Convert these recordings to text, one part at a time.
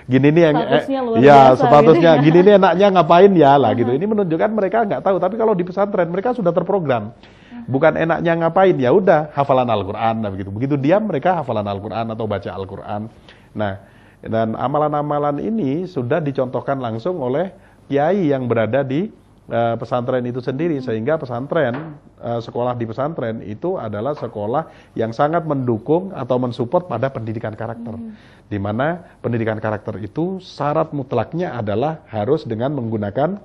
gini nih yang Statusnya luar ya biasa statusnya gitu ya. gini nih enaknya ngapain ya lah gitu. Ini menunjukkan mereka nggak tahu, tapi kalau di pesantren mereka sudah terprogram. Bukan enaknya ngapain, ya udah hafalan Al-Qur'an, nah begitu. Begitu diam mereka hafalan Al-Qur'an atau baca Al-Qur'an. Nah, dan amalan-amalan ini sudah dicontohkan langsung oleh kiai yang berada di pesantren itu sendiri, sehingga pesantren, sekolah di pesantren itu adalah sekolah yang sangat mendukung atau mensupport pada pendidikan karakter. Di mana pendidikan karakter itu syarat mutlaknya adalah harus dengan menggunakan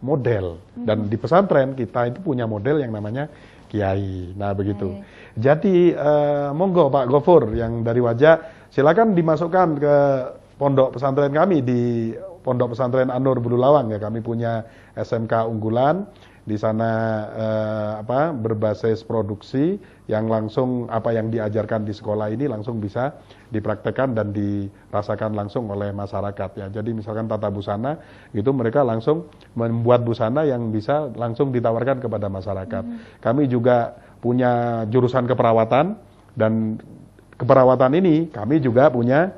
model. Dan di pesantren kita itu punya model yang namanya kiai. Nah begitu. Jadi monggo Pak Gofur yang dari Wajah, silakan dimasukkan ke pondok pesantren kami di Pondok Pesantren An-Nur Bululawang ya. Kami punya SMK unggulan di sana, berbasis produksi yang langsung apa yang diajarkan di sekolah ini langsung bisa dipraktekkan dan dirasakan langsung oleh masyarakat ya. Jadi misalkan tata busana gitu, mereka langsung membuat busana yang bisa langsung ditawarkan kepada masyarakat. Kami juga punya jurusan keperawatan, dan keperawatan ini kami juga punya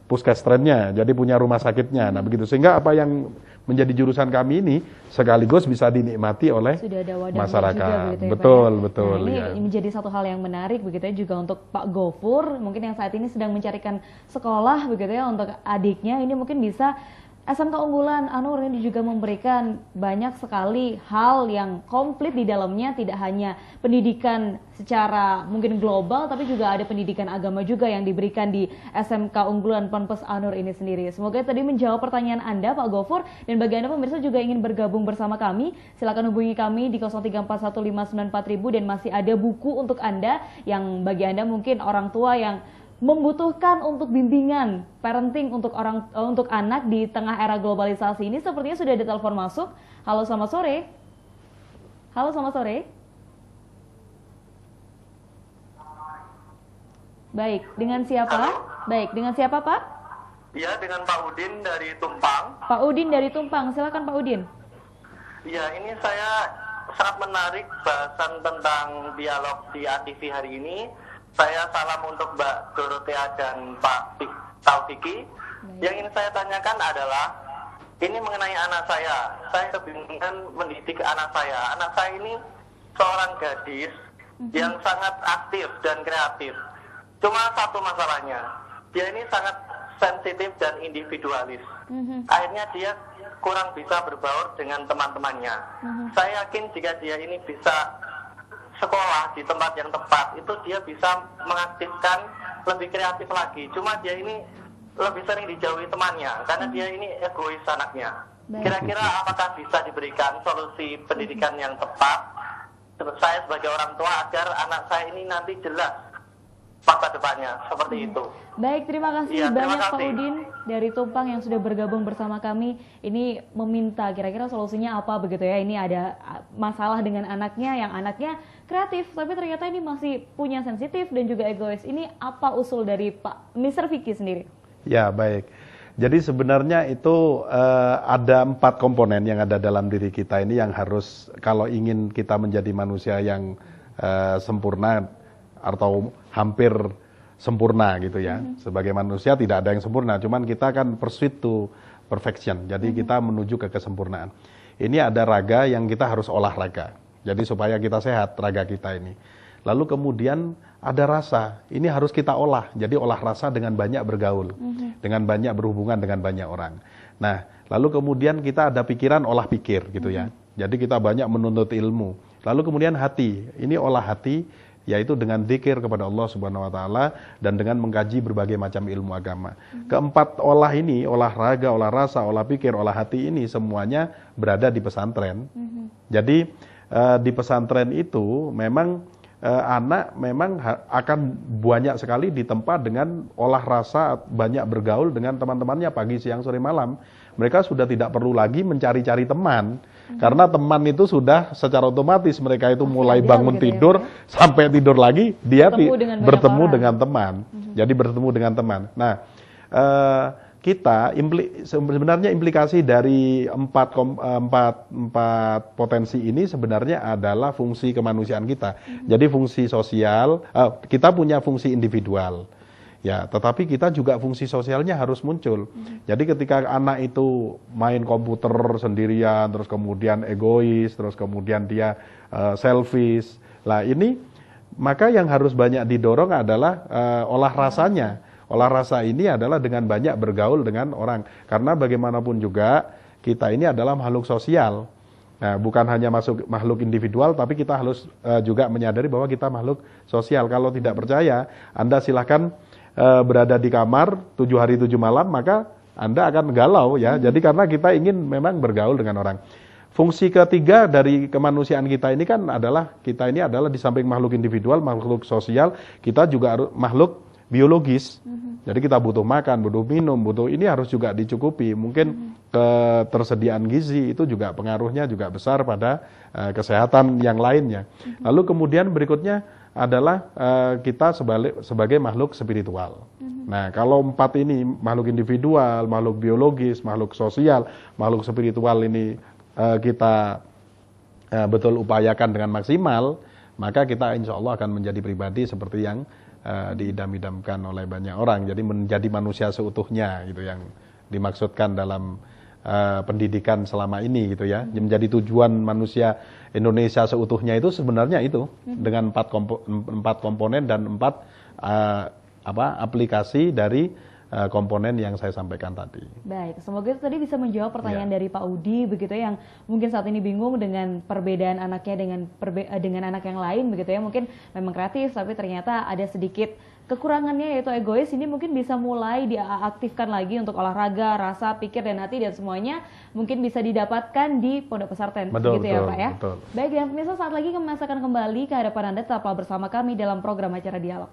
puskesrennya, jadi punya rumah sakitnya. Nah begitu, sehingga apa yang menjadi jurusan kami ini sekaligus bisa dinikmati oleh masyarakat. Juga, begitu ya, betul, Pak, ya? betul. Nah, ini ya. menjadi satu hal yang menarik begitu ya, juga untuk Pak Gofur mungkin yang saat ini sedang mencarikan sekolah begitu ya untuk adiknya. Ini mungkin bisa SMK unggulan An-Nur ini juga memberikan banyak sekali hal yang komplit di dalamnya, tidak hanya pendidikan secara mungkin global, tapi juga ada pendidikan agama juga yang diberikan di SMK unggulan Ponpes An-Nur ini sendiri. Semoga tadi menjawab pertanyaan Anda Pak Gofur, dan bagi Anda pemirsa juga ingin bergabung bersama kami, silakan hubungi kami di 0341594000, dan masih ada buku untuk Anda yang bagi Anda mungkin orang tua yang membutuhkan untuk bimbingan parenting untuk anak di tengah era globalisasi ini. Sepertinya sudah ada telepon masuk. Halo, selamat sore. Halo, selamat sore. Baik, dengan siapa? Halo? Baik, dengan siapa Pak? Iya, dengan Pak Udin dari Tumpang. Pak Udin dari Tumpang, silakan Pak Udin. Iya, ini saya sangat menarik bahasan tentang dialog di ATV hari ini. Saya salam untuk Mbak Dorothea dan Pak Taufiki. Yang ingin saya tanyakan adalah, ini mengenai anak saya. Saya kebingungan mendidik anak saya. Anak saya ini seorang gadis yang sangat aktif dan kreatif. Cuma satu masalahnya, dia ini sangat sensitif dan individualis. Akhirnya dia kurang bisa berbaur dengan teman-temannya. Saya yakin jika dia ini bisa sekolah di tempat yang tepat, itu dia bisa mengaktifkan lebih kreatif lagi. Cuma dia ini lebih sering dijauhi temannya karena dia ini egois anaknya. Kira-kira apakah bisa diberikan solusi pendidikan yang tepat saya sebagai orang tua agar anak saya ini nanti jelas masa depannya, seperti itu. Baik, terima kasih Ya, banyak terima Pak kasih. Udin dari Tumpang yang sudah bergabung bersama kami. Ini meminta kira-kira solusinya apa begitu ya. Ini ada masalah dengan anaknya, yang anaknya kreatif tapi ternyata ini masih punya sensitif dan juga egois. Ini apa usul dari Pak Mr. Vicky sendiri? Ya, baik. Jadi sebenarnya itu ada 4 komponen yang ada dalam diri kita ini yang harus, kalau ingin kita menjadi manusia yang sempurna atau hampir sempurna gitu ya. Sebagai manusia tidak ada yang sempurna, cuman kita kan pursuit to perfection. Jadi kita menuju ke kesempurnaan. Ini ada raga yang kita harus olahraga. Jadi supaya kita sehat raga kita ini. Lalu kemudian ada rasa, ini harus kita olah. Jadi olah rasa dengan banyak bergaul, dengan banyak berhubungan dengan banyak orang. Nah, lalu kemudian kita ada pikiran, olah pikir gitu ya. Jadi kita banyak menuntut ilmu. Lalu kemudian hati, ini olah hati, yaitu dengan dzikir kepada Allah Subhanahu wa taala dan dengan mengkaji berbagai macam ilmu agama. Keempat olah ini, olahraga, olah rasa, olah pikir, olah hati ini semuanya berada di pesantren. Jadi di pesantren itu memang anak memang akan banyak sekali ditempa dengan olah rasa, banyak bergaul dengan teman-temannya pagi, siang, sore, malam. Mereka sudah tidak perlu lagi mencari-cari teman. Karena teman itu sudah secara otomatis mereka itu mulai bangun tidur sampai tidur lagi dia bertemu dengan teman. Jadi bertemu dengan teman. Nah, kita sebenarnya implikasi dari empat potensi ini sebenarnya adalah fungsi kemanusiaan kita. Jadi fungsi sosial, kita punya fungsi individual. Ya, tetapi kita juga fungsi sosialnya harus muncul. Jadi ketika anak itu main komputer sendirian, terus kemudian egois, terus kemudian dia selfish. Lah ini maka yang harus banyak didorong adalah olah rasanya. Olah rasa ini adalah dengan banyak bergaul dengan orang. Karena bagaimanapun juga kita ini adalah makhluk sosial. Nah, bukan hanya makhluk individual, tapi kita harus juga menyadari bahwa kita makhluk sosial. Kalau tidak percaya, Anda silahkan berada di kamar 7 hari 7 malam, maka Anda akan galau ya. Jadi karena kita ingin memang bergaul dengan orang. Fungsi ketiga dari kemanusiaan kita ini kan adalah, kita ini adalah di samping makhluk individual, makhluk sosial, kita juga makhluk biologis. Jadi kita butuh makan, butuh minum, ini harus juga dicukupi. Mungkin ketersediaan gizi itu juga pengaruhnya juga besar pada kesehatan yang lainnya. Lalu kemudian berikutnya adalah kita sebagai makhluk spiritual. Nah, kalau 4 ini, makhluk individual, makhluk biologis, makhluk sosial, makhluk spiritual ini kita betul upayakan dengan maksimal, maka kita insya Allah akan menjadi pribadi seperti yang diidam-idamkan oleh banyak orang. Jadi menjadi manusia seutuhnya gitu yang dimaksudkan dalam pendidikan selama ini gitu ya. Menjadi tujuan manusia Indonesia seutuhnya itu sebenarnya itu dengan 4 komponen dan 4 aplikasi dari komponen yang saya sampaikan tadi. Baik, semoga itu tadi bisa menjawab pertanyaan dari Pak Udi begitu ya, yang mungkin saat ini bingung dengan perbedaan anaknya dengan anak yang lain begitu ya. Mungkin memang kreatif tapi ternyata ada sedikit kekurangannya yaitu egois. Ini mungkin bisa mulai diaktifkan lagi untuk olahraga, rasa, pikir dan hati, dan semuanya mungkin bisa didapatkan di Pondok Pesantren gitu ya Pak ya. Betul. Baik, dan pemirsa, saat lagi kami akan kembali ke hadapan Anda, tetaplah bersama kami dalam program acara Dialog.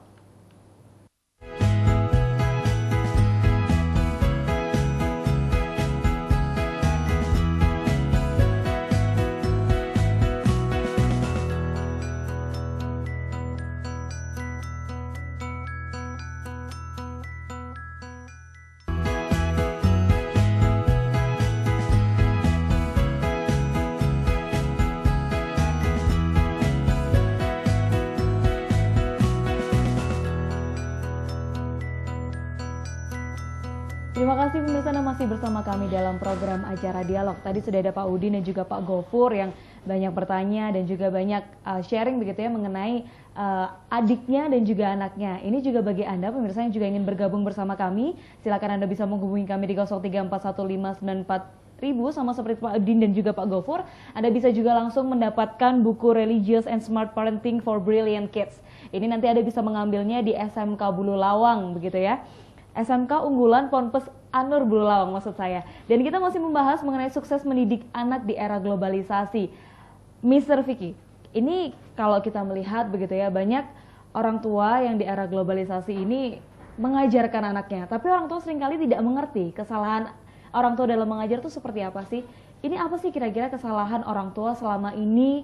Terima kasih pemirsa, Anda masih bersama kami dalam program acara Dialog. Tadi sudah ada Pak Udin dan juga Pak Gofur yang banyak bertanya dan juga banyak sharing begitu ya mengenai adiknya dan juga anaknya. Ini juga bagi Anda pemirsa yang juga ingin bergabung bersama kami, silakan Anda bisa menghubungi kami di 0341594000 sama seperti Pak Udin dan juga Pak Gofur. Anda bisa juga langsung mendapatkan buku Religious and Smart Parenting for Brilliant Kids. Ini nanti Anda bisa mengambilnya di SMK Bulu Lawang begitu ya. SMK unggulan Ponpes Anur Bulu Lawang maksud saya. Dan kita masih membahas mengenai sukses mendidik anak di era globalisasi. Mr. Vicky, ini kalau kita melihat begitu ya, banyak orang tua yang di era globalisasi ini mengajarkan anaknya, tapi orang tua seringkali tidak mengerti kesalahan orang tua dalam mengajar itu seperti apa sih. Ini apa sih kira-kira kesalahan orang tua selama ini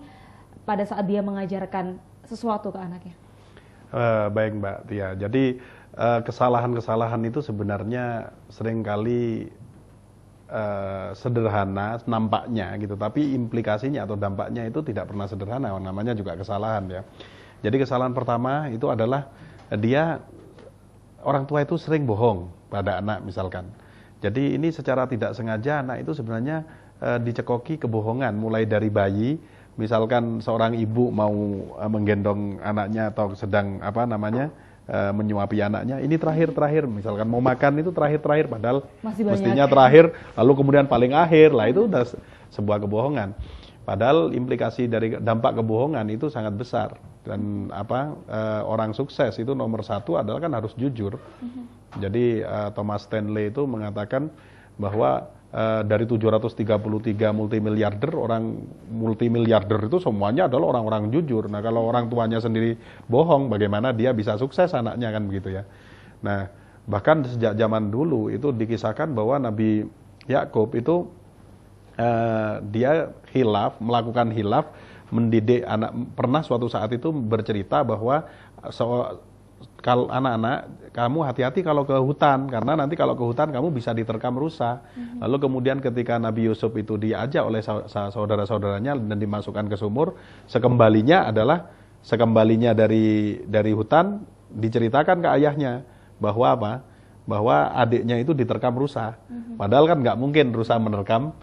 pada saat dia mengajarkan sesuatu ke anaknya? Baik Mbak Tia, jadi kesalahan-kesalahan itu sebenarnya seringkali sederhana nampaknya gitu, tapi implikasinya atau dampaknya itu tidak pernah sederhana, namanya juga kesalahan ya. Jadi kesalahan pertama itu adalah orang tua itu sering bohong pada anak misalkan. Jadi ini secara tidak sengaja anak itu sebenarnya dicekoki kebohongan mulai dari bayi. Misalkan seorang ibu mau menggendong anaknya atau sedang menyuapi anaknya, ini terakhir, misalkan mau makan itu terakhir, padahal mestinya terakhir, lalu kemudian paling akhir, lah itu udah sebuah kebohongan. Padahal implikasi dari dampak kebohongan itu sangat besar, dan orang sukses itu nomor 1 adalah kan harus jujur. Jadi Thomas Stanley itu mengatakan bahwa dari 733 multimiliarder, orang multimiliarder itu semuanya adalah orang-orang jujur. Nah, kalau orang tuanya sendiri bohong, bagaimana dia bisa sukses anaknya, kan begitu ya. Nah, bahkan sejak zaman dulu itu dikisahkan bahwa Nabi Yakub itu dia melakukan hilaf, mendidik anak. Pernah suatu saat itu bercerita bahwa kalau anak-anak, kamu hati-hati kalau ke hutan, karena nanti kalau ke hutan kamu bisa diterkam rusa. Lalu kemudian ketika Nabi Yusuf itu diajak oleh saudara-saudaranya dan dimasukkan ke sumur, sekembalinya dari hutan diceritakan ke ayahnya bahwa apa? Bahwa adiknya itu diterkam rusa. Padahal kan nggak mungkin rusa menerkam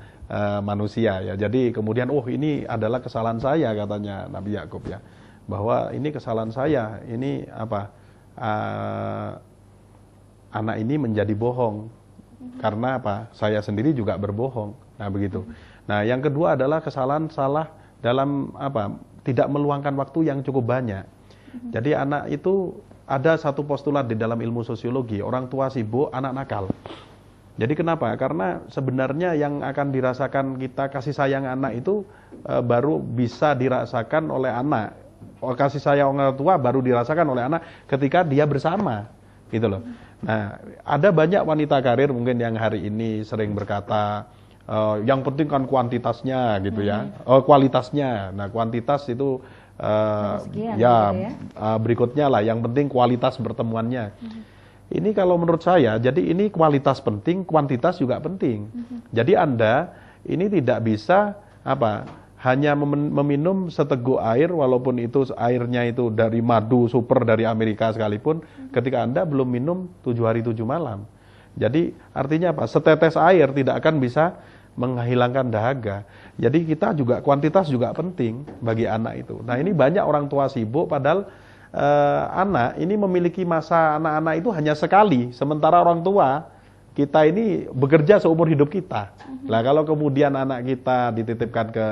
manusia ya. Jadi kemudian ini adalah kesalahan saya katanya Nabi Yakub ya. Bahwa ini kesalahan saya, ini apa? Anak ini menjadi bohong. Karena apa? Saya sendiri juga berbohong. Nah, begitu. Nah, yang kedua adalah kesalahan salah dalam apa? Tidak meluangkan waktu yang cukup banyak. Jadi anak itu ada satu postulat di dalam ilmu sosiologi, orang tua sibuk, anak nakal. Jadi kenapa? Karena sebenarnya yang akan dirasakan kita kasih sayang anak itu baru bisa dirasakan oleh anak. Kasih sayang orang tua baru dirasakan oleh anak ketika dia bersama, gitu loh. Nah, ada banyak wanita karir mungkin yang hari ini sering berkata, yang penting kan kuantitasnya, gitu ya, kualitasnya. Nah, kuantitas itu sekian, ya, gitu ya. Berikutnya lah, yang penting kualitas pertemuannya. Ini kalau menurut saya, jadi ini kualitas penting, kuantitas juga penting. Jadi Anda ini tidak bisa apa? Hanya meminum seteguk air, walaupun itu airnya itu dari madu super dari Amerika sekalipun, ketika Anda belum minum 7 hari 7 malam. Jadi artinya apa? Setetes air tidak akan bisa menghilangkan dahaga. Jadi kita juga kuantitas juga penting bagi anak itu. Nah, ini banyak orang tua sibuk padahal anak ini memiliki masa anak-anak itu hanya sekali, sementara orang tua kita ini bekerja seumur hidup kita. Nah, kalau kemudian anak kita dititipkan ke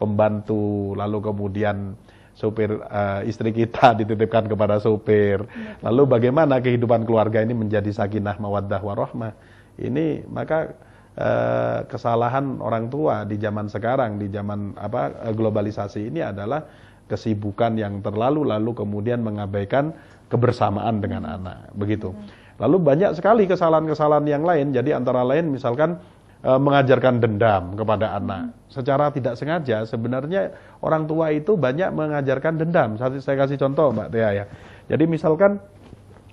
pembantu, lalu kemudian supir istri kita dititipkan kepada supir, lalu bagaimana kehidupan keluarga ini menjadi sakinah mawaddah warahmah? Ini maka kesalahan orang tua di zaman sekarang, di zaman globalisasi ini adalah kesibukan yang terlalu lalu kemudian mengabaikan kebersamaan dengan anak, begitu. Lalu banyak sekali kesalahan-kesalahan yang lain. Jadi antara lain misalkan mengajarkan dendam kepada anak secara tidak sengaja. Sebenarnya orang tua itu banyak mengajarkan dendam. Saya kasih contoh Mbak Tia ya. Jadi misalkan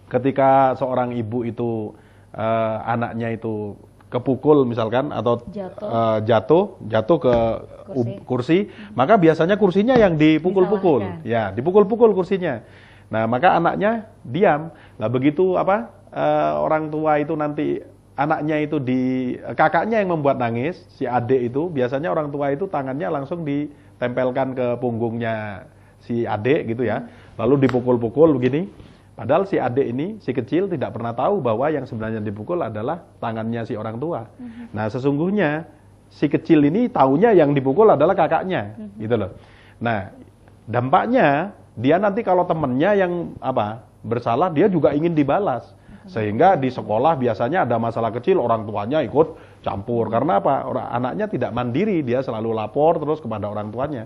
ketika seorang ibu itu anaknya itu kepukul misalkan atau jatuh ke kursi, maka biasanya kursinya yang dipukul-pukul, ya dipukul-pukul kursinya. Nah, maka anaknya diam. Nah, begitu orang tua itu nanti anaknya itu kakaknya yang membuat nangis, si adik itu biasanya orang tua itu tangannya langsung ditempelkan ke punggungnya si adik gitu ya, lalu dipukul-pukul begini. Padahal si adik ini, si kecil tidak pernah tahu bahwa yang sebenarnya dipukul adalah tangannya si orang tua. Nah, sesungguhnya si kecil ini taunya yang dipukul adalah kakaknya, gitu loh. Nah, dampaknya dia nanti kalau temennya yang bersalah, dia juga ingin dibalas. Sehingga di sekolah biasanya ada masalah kecil, orang tuanya ikut campur. Karena apa? Anaknya tidak mandiri, dia selalu lapor terus kepada orang tuanya.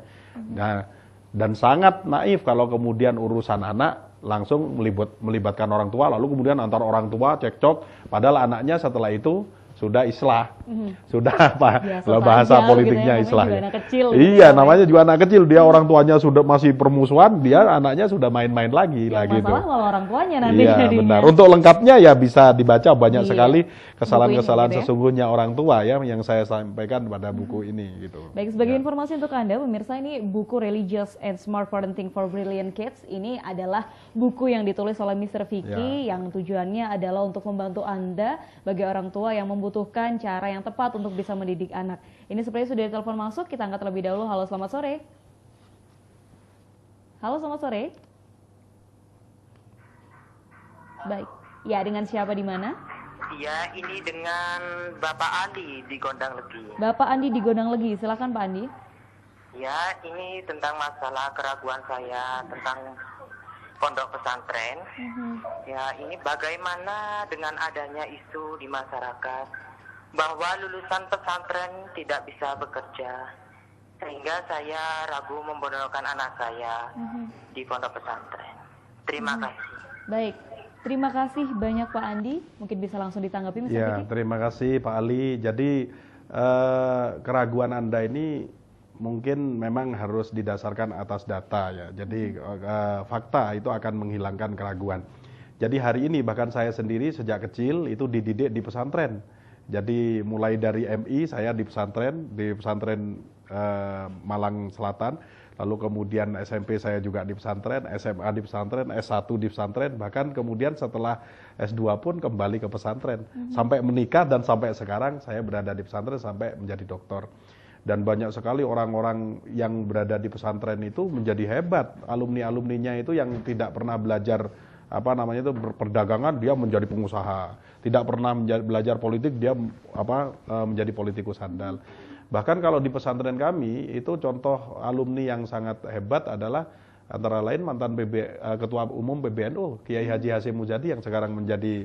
Nah, dan sangat naif kalau kemudian urusan anak langsung melibatkan orang tua, lalu kemudian antar orang tua cekcok, padahal anaknya setelah itu sudah islah, sudah kalau bahasa politiknya gitu ya, islah. Iya, namanya juga anak kecil, dia orang tuanya sudah masih permusuhan, dia anaknya sudah main-main lagi, masalah gitu. malah orang tuanya nanti. Iya, benar. Untuk lengkapnya ya bisa dibaca banyak sekali kesalahan-kesalahan gitu ya, sesungguhnya orang tua ya yang saya sampaikan pada buku ini gitu. Baik, sebagai informasi untuk Anda pemirsa, ini buku Religious and Smart Parenting for Brilliant Kids ini adalah buku yang ditulis oleh Mr. Vicky yang tujuannya adalah untuk membantu Anda bagi orang tua yang membutuhkan cara yang tepat untuk bisa mendidik anak. Ini sepertinya sudah ditelepon masuk, kita angkat terlebih dahulu. Halo, selamat sore. Halo, selamat sore. Baik, ya dengan siapa di mana? Iya, ini dengan Bapak Andi di Gondang Legi. Bapak Andi di Gondang Legi, silakan Pak Andi. Ya, ini tentang masalah keraguan saya tentang pondok pesantren. Ya, ini bagaimana dengan adanya isu di masyarakat bahwa lulusan pesantren tidak bisa bekerja, sehingga saya ragu membodohkan anak saya di pondok pesantren. Terima kasih. Baik, terima kasih banyak Pak Andi. Mungkin bisa langsung ditanggapi, Mas Ya, terima kasih Pak Ali. Jadi keraguan Anda ini mungkin memang harus didasarkan atas data ya. Jadi fakta itu akan menghilangkan keraguan. Jadi hari ini bahkan saya sendiri sejak kecil itu dididik di pesantren. Jadi mulai dari MI saya di pesantren Malang Selatan, lalu kemudian SMP saya juga di pesantren, SMA di pesantren, S1 di pesantren, bahkan kemudian setelah S2 pun kembali ke pesantren. Sampai menikah dan sampai sekarang saya berada di pesantren sampai menjadi doktor. Dan banyak sekali orang-orang yang berada di pesantren itu menjadi hebat. Alumni-alumninya itu yang tidak pernah belajar perdagangan, dia menjadi pengusaha. Tidak pernah belajar politik, dia menjadi politikus handal. Bahkan kalau di pesantren kami itu contoh alumni yang sangat hebat adalah antara lain mantan Ketua Umum PBNU Kiai Haji Hasyim Muzadi yang sekarang menjadi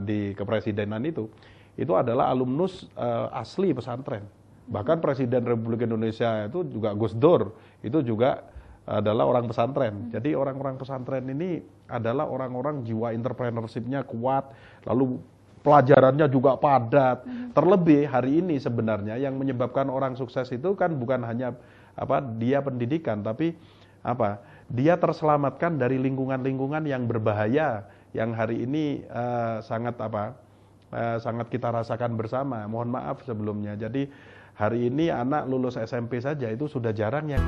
di kepresidenan itu adalah alumnus asli pesantren. Bahkan Presiden Republik Indonesia itu juga Gus Dur itu juga adalah orang pesantren. Jadi orang-orang pesantren ini adalah orang-orang jiwa entrepreneurship-nya kuat, lalu pelajarannya juga padat. Terlebih hari ini sebenarnya yang menyebabkan orang sukses itu kan bukan hanya dia pendidikan, tapi dia terselamatkan dari lingkungan-lingkungan yang berbahaya yang hari ini sangat kita rasakan bersama. Mohon maaf sebelumnya. Jadi hari ini anak lulus SMP saja itu sudah jarang yang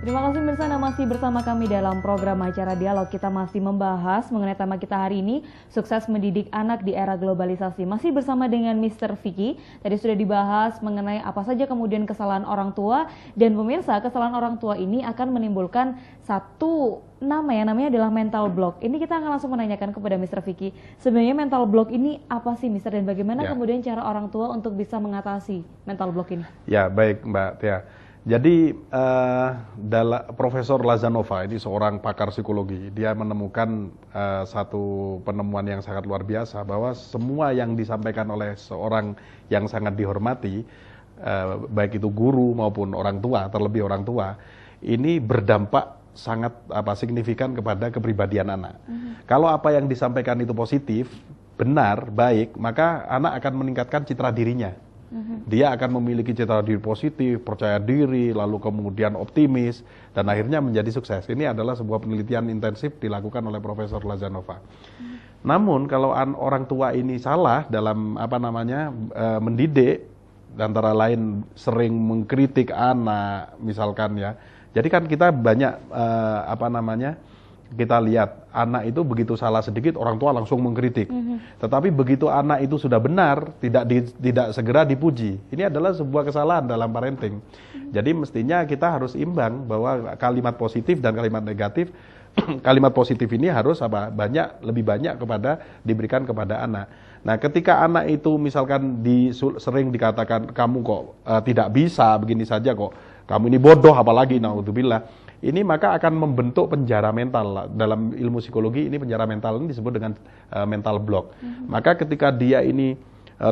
Terima kasih pemirsa, masih bersama kami dalam program acara Dialog. Kita masih membahas mengenai tema kita hari ini, sukses mendidik anak di era globalisasi. Masih bersama dengan Mr. Vicky. Tadi sudah dibahas mengenai apa saja kemudian kesalahan orang tua. Dan pemirsa, kesalahan orang tua ini akan menimbulkan satu namanya adalah mental block. Ini kita akan langsung menanyakan kepada Mr. Vicky. Sebenarnya mental block ini apa sih Mr. dan bagaimana kemudian cara orang tua untuk bisa mengatasi mental block ini? Ya, baik Mbak Tia. Jadi Profesor Lazanova ini seorang pakar psikologi, dia menemukan satu penemuan yang sangat luar biasa bahwa semua yang disampaikan oleh seorang yang sangat dihormati, baik itu guru maupun orang tua, terlebih orang tua, ini berdampak sangat signifikan kepada kepribadian anak. Kalau apa yang disampaikan itu positif, benar, baik, maka anak akan meningkatkan citra dirinya. Dia akan memiliki citra diri positif, percaya diri, lalu kemudian optimis, dan akhirnya menjadi sukses. Ini adalah sebuah penelitian intensif dilakukan oleh Profesor Lazanova. Namun kalau orang tua ini salah dalam mendidik, antara lain sering mengkritik anak, misalkan ya. Jadi kan kita banyak kita lihat anak itu begitu salah sedikit orang tua langsung mengkritik. Tetapi begitu anak itu sudah benar tidak segera dipuji. Ini adalah sebuah kesalahan dalam parenting. Jadi mestinya kita harus imbang bahwa kalimat positif dan kalimat negatif. Kalimat positif ini harus lebih banyak diberikan kepada anak. Nah, ketika anak itu misalkan sering dikatakan kamu kok tidak bisa begini saja kok, kamu ini bodoh apalagi naudzubillah. Ini maka akan membentuk penjara mental. Dalam ilmu psikologi ini penjara mental ini disebut dengan mental block. Maka ketika dia ini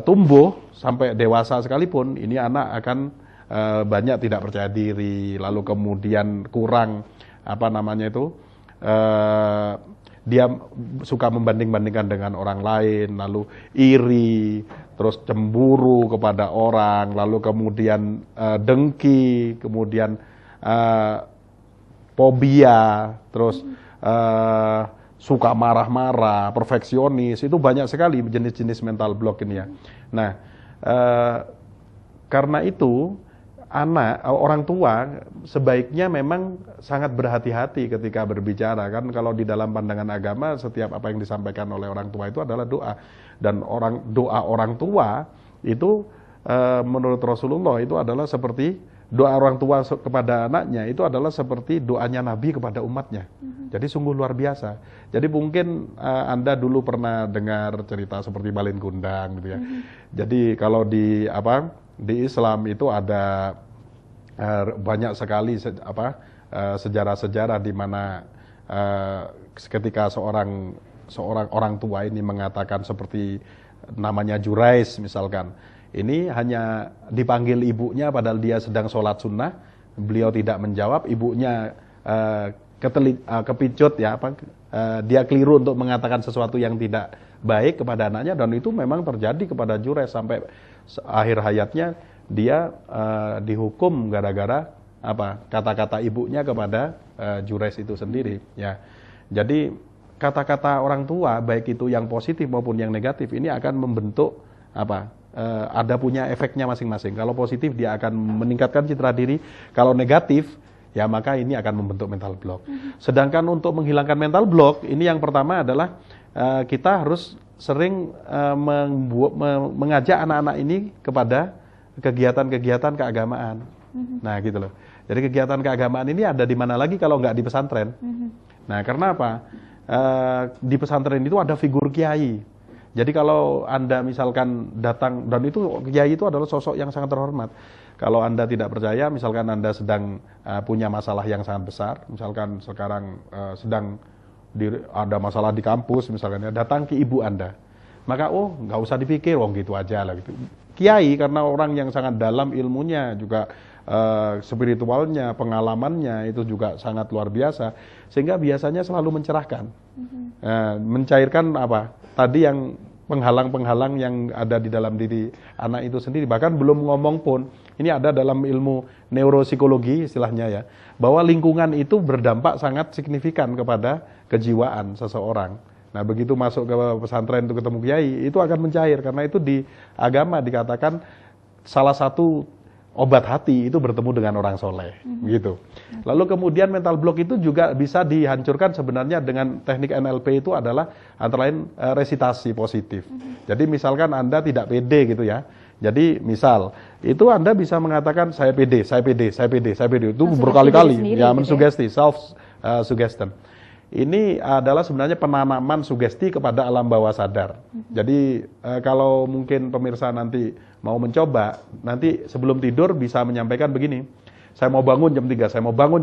tumbuh sampai dewasa sekalipun, ini anak akan banyak tidak percaya diri, lalu kemudian kurang dia suka membanding-bandingkan dengan orang lain, lalu iri, terus cemburu kepada orang, lalu kemudian dengki, kemudian fobia, terus suka marah-marah, perfeksionis, itu banyak sekali jenis-jenis mental block ini ya. Nah, karena itu orang tua sebaiknya memang sangat berhati-hati ketika berbicara, kan kalau di dalam pandangan agama setiap apa yang disampaikan oleh orang tua itu adalah doa, dan doa orang tua itu menurut Rasulullah itu adalah seperti doa orang tua kepada anaknya itu adalah seperti doanya Nabi kepada umatnya. Jadi sungguh luar biasa. Jadi mungkin Anda dulu pernah dengar cerita seperti Balin Kundang gitu ya. Jadi kalau di Islam itu ada banyak sekali sejarah-sejarah di mana ketika seorang orang tua ini mengatakan seperti namanya Jurais misalkan, ini hanya dipanggil ibunya padahal dia sedang sholat sunnah, beliau tidak menjawab, ibunya kepincut ya, dia keliru untuk mengatakan sesuatu yang tidak baik kepada anaknya, dan itu memang terjadi kepada Jurais sampai akhir hayatnya dia dihukum gara-gara kata-kata ibunya kepada Jurais itu sendiri ya. Jadi kata-kata orang tua, baik itu yang positif maupun yang negatif, ini akan membentuk ada punya efeknya masing-masing. Kalau positif dia akan meningkatkan citra diri, kalau negatif ya maka ini akan membentuk mental block. Sedangkan untuk menghilangkan mental block, ini yang pertama adalah kita harus sering mengajak anak-anak ini kepada kegiatan-kegiatan keagamaan. Nah gitu loh. Jadi kegiatan keagamaan ini ada di mana lagi kalau nggak di pesantren. Nah karena apa? Di pesantren itu ada figur kiai. Jadi kalau Anda misalkan datang, dan itu kiai itu adalah sosok yang sangat terhormat. Kalau Anda tidak percaya, misalkan Anda sedang punya masalah yang sangat besar, misalkan sekarang sedang ada masalah di kampus, misalkan ya, datang ke ibu Anda. Maka nggak usah dipikir, gitu aja lah gitu. Kiai karena orang yang sangat dalam ilmunya, juga spiritualnya, pengalamannya itu juga sangat luar biasa, sehingga biasanya selalu mencerahkan, mencairkan tadi yang penghalang-penghalang yang ada di dalam diri anak itu sendiri. Bahkan belum ngomong pun, ini ada dalam ilmu neuropsikologi istilahnya ya, bahwa lingkungan itu berdampak sangat signifikan kepada kejiwaan seseorang. Nah begitu masuk ke pesantren untuk ketemu kiai, itu akan mencair, karena itu di agama dikatakan salah satu obat hati itu bertemu dengan orang soleh, gitu. Lalu kemudian mental block itu juga bisa dihancurkan sebenarnya dengan teknik NLP, itu adalah antara lain resitasi positif. Jadi misalkan Anda tidak pede gitu ya, jadi misal itu Anda bisa mengatakan saya pede, saya pede, saya pede, saya pede, itu berkali-kali, ya mensugesti, self suggestion. Ini adalah sebenarnya penanaman sugesti kepada alam bawah sadar. Jadi kalau mungkin pemirsa nanti mau mencoba, nanti sebelum tidur bisa menyampaikan begini, saya mau bangun jam 3, saya mau bangun jam